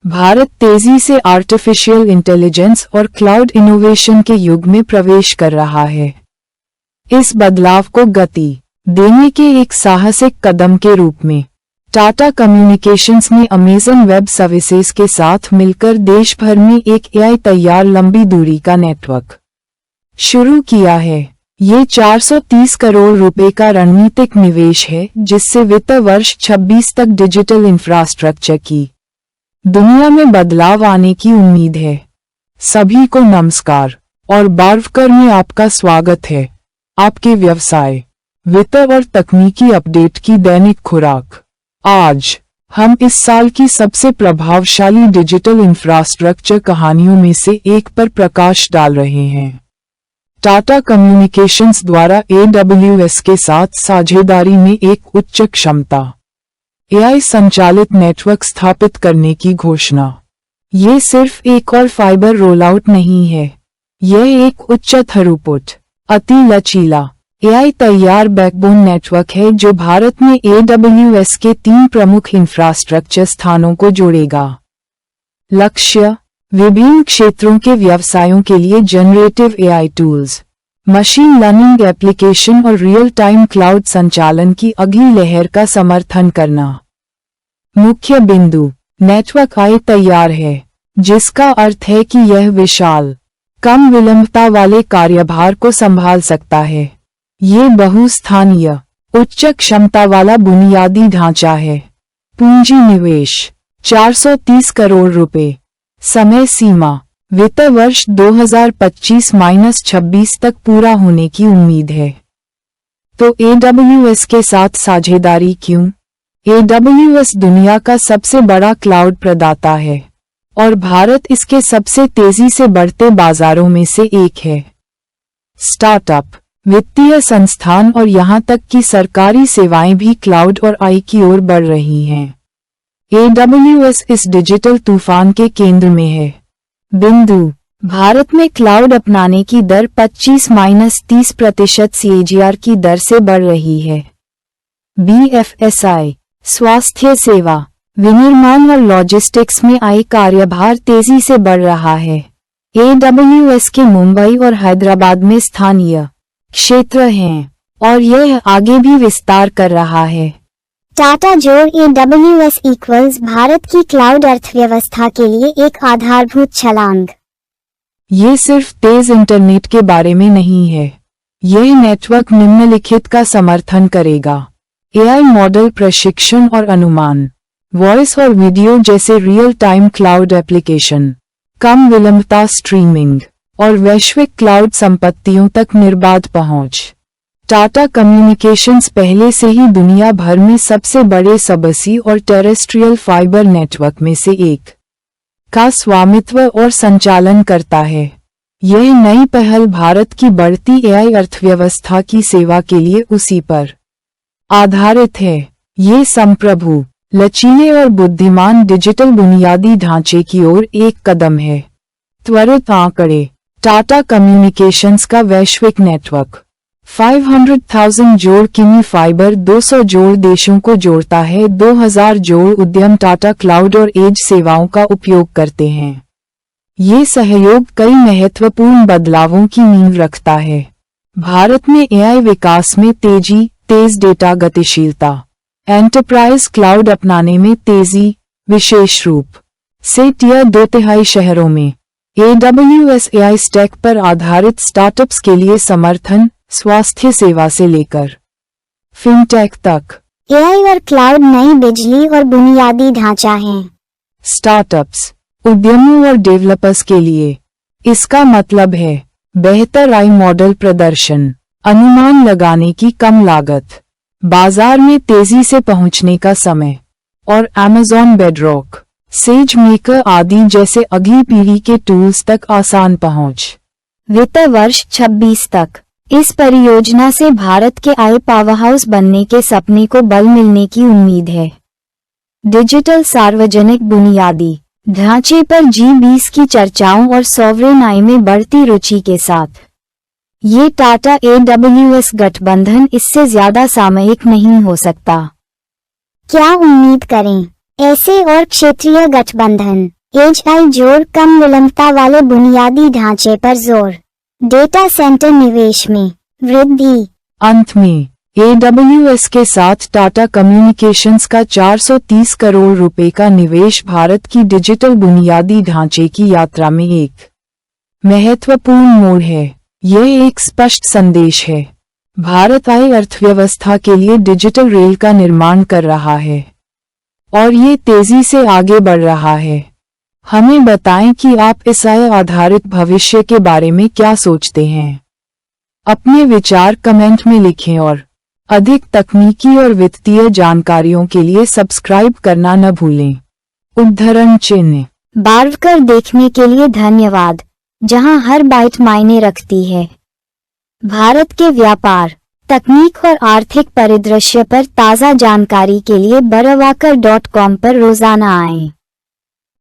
भारत तेजी से artificial intelligence और क्लाउड इनोवेशन के युग में प्रवेश कर रहा है। इस बदलाव को गति देने के एक साहसिक कदम के रूप में टाटा कम्युनिकेशंस ने अमेज़न वेब सर्विसेज के साथ मिलकर देश भर में एक एआई तैयार लंबी दूरी का नेटवर्क शुरू किया है। ये 430 करोड़ रुपए का रणनीतिक निवेश है, जिससे वित्त वर्ष 26 तक डिजिटल इंफ्रास्ट्रक्चर की दुनिया में बदलाव आने की उम्मीद है। सभी को नमस्कार और बार्वकर में आपका स्वागत है। आपके व्यवसाय, वित्त और तकनीकी अपडेट की दैनिक खुराक। आज हम इस साल की सबसे प्रभावशाली डिजिटल इंफ्रास्ट्रक्चर कहानियों में से एक पर प्रकाश डाल रहे हैं। टाटा कम्युनिकेशंस द्वारा AWS के साथ साझेदारी में एक उच्च क्षमता एआई संचालित नेटवर्क स्थापित करने की घोषणा। ये सिर्फ एक और फाइबर रोलआउट नहीं है, यह एक उच्च थ्रूपुट, अति लचीला एआई तैयार बैकबोन नेटवर्क है जो भारत में AWS के 3 प्रमुख इंफ्रास्ट्रक्चर स्थानों को जोड़ेगा। लक्ष्य, विभिन्न क्षेत्रों के व्यवसायों के लिए generative AI tools, machine learning application और रियल टाइम क्लाउड संचालन की अगली लहर का समर्थन करना। मुख्य बिंदु, नेटवर्क एआई तैयार है, जिसका अर्थ है कि यह विशाल, कम विलंबता वाले कार्यभार को संभाल सकता है। ये बहुस्थानीय, उच्च क्षमता वाला बुनियादी ढांचा है। पूंजी निवेश 430 करोड़ रुपए। समय सीमा, वित्त वर्ष 2025-26 तक पूरा होने की उम्मीद है। तो AWS के साथ साझेदारी क्यों? AWS दुनिया का सबसे बड़ा क्लाउड प्रदाता है और भारत इसके सबसे तेजी से बढ़ते बाजारों में से एक है। स्टार्टअप, वित्तीय संस्थान और यहां तक कि सरकारी सेवाएं भी क्लाउड और AI की ओर बढ़ रही हैं। AWS इस डिजिटल तूफान के केंद्र में है। बिंदु, भारत में क्लाउड अपनाने की दर 25-30% CAGR की दर से बढ़ रही है। BFSI, स्वास्थ्य सेवा, विनिर्माण और लॉजिस्टिक्स में AI कार्यभार तेजी से बढ़ रहा है। AWS के मुंबई और हैदराबाद में स्थानीय क्षेत्र हैं और यह आगे भी विस्तार कर रहा है। टाटा जोड़ AWS इक्वल्स भारत की क्लाउड अर्थव्यवस्था के लिए एक आधारभूत छलांग। ये सिर्फ तेज इंटरनेट के बारे में नहीं है, यह नेटवर्क निम्नलिखित का समर्थन करेगा: एआई मॉडल प्रशिक्षण और अनुमान, वॉइस और वीडियो जैसे रियल टाइम क्लाउड एप्लीकेशन, कम विलंबता स्ट्रीमिंग और वैश्विक क्लाउड संपत्तियों तक निर्बाध पहुंच। टाटा कम्युनिकेशंस पहले से ही दुनिया भर में सबसे बड़े सबसी और टेरेस्ट्रियल फाइबर नेटवर्क में से एक का स्वामित्व और संचालन करता है। यह नई पहल भारत की बढ़ती एआई अर्थव्यवस्था की सेवा के लिए उसी पर आधारित है। ये संप्रभु, लचीले और बुद्धिमान डिजिटल बुनियादी ढांचे की ओर एक कदम है। त्वरित आंकड़े, टाटा कम्युनिकेशंस का वैश्विक नेटवर्क 500,000 जोड़ किमी फाइबर 200 जोड़ देशों को जोड़ता है। 2000 जोड़ उद्यम टाटा क्लाउड और एज सेवाओं का उपयोग करते हैं। ये सहयोग कई महत्वपूर्ण बदलावों की नींव रखता है। भारत में एआई विकास में तेजी, तेज डेटा गतिशीलता, एंटरप्राइज क्लाउड अपनाने में तेजी, विशेष रूप से टियर 2 शहरों में AWS एआई स्टैक पर आधारित स्टार्टअप्स के लिए समर्थन, स्वास्थ्य सेवा से लेकर फिनटेक तक। एआई और क्लाउड नई बिजली और बुनियादी ढांचा है। स्टार्टअप्स, उद्यमियों और डेवलपर्स के लिए इसका मतलब है बेहतर AI मॉडल प्रदर्शन, अनुमान लगाने की कम लागत, बाजार में तेजी से पहुंचने का समय और Amazon बेडरॉक, सेजमेकर आदि जैसे अगली पीढ़ी के टूल्स तक आसान पहुंच। वित्त वर्ष 26 तक इस परियोजना से भारत के AI पावरहाउस बनने के सपने को बल मिलने की उम्मीद है। डिजिटल सार्वजनिक बुनियादी ढांचे पर G20 की चर्चाओं और सॉवरेन AI में बढ़ती रुचि के साथ ये टाटा AWS गठबंधन इससे ज्यादा सामयिक नहीं हो सकता। क्या उम्मीद करें? ऐसे और क्षेत्रीय गठबंधन, एआई जोड़, कम विलंबता वाले बुनियादी ढांचे पर जोर, डेटा सेंटर निवेश में वृद्धि। अंत में AWS के साथ टाटा कम्युनिकेशंस का 430 करोड़ रुपए का निवेश भारत की डिजिटल बुनियादी ढांचे की यात्रा में एक महत्वपूर्ण मोड़ है। यह एक स्पष्ट संदेश है। भारत आई अर्थव्यवस्था के लिए डिजिटल रेल का निर्माण कर रहा है और ये तेजी से आगे बढ़ रहा है। हमें बताएं कि आप इस AI आधारित भविष्य के बारे में क्या सोचते हैं। अपने विचार कमेंट में लिखें और अधिक तकनीकी और वित्तीय जानकारियों के लिए सब्सक्राइब करना न भूलें। उद्धरण चिन्ह। बार कर देखने के लिए धन्यवाद, जहां हर बाइट मायने रखती है। भारत के व्यापार, तकनीक और आर्थिक परिदृश्य पर ताज़ा जानकारी के लिए बरवाकर.com पर रोजाना आएं।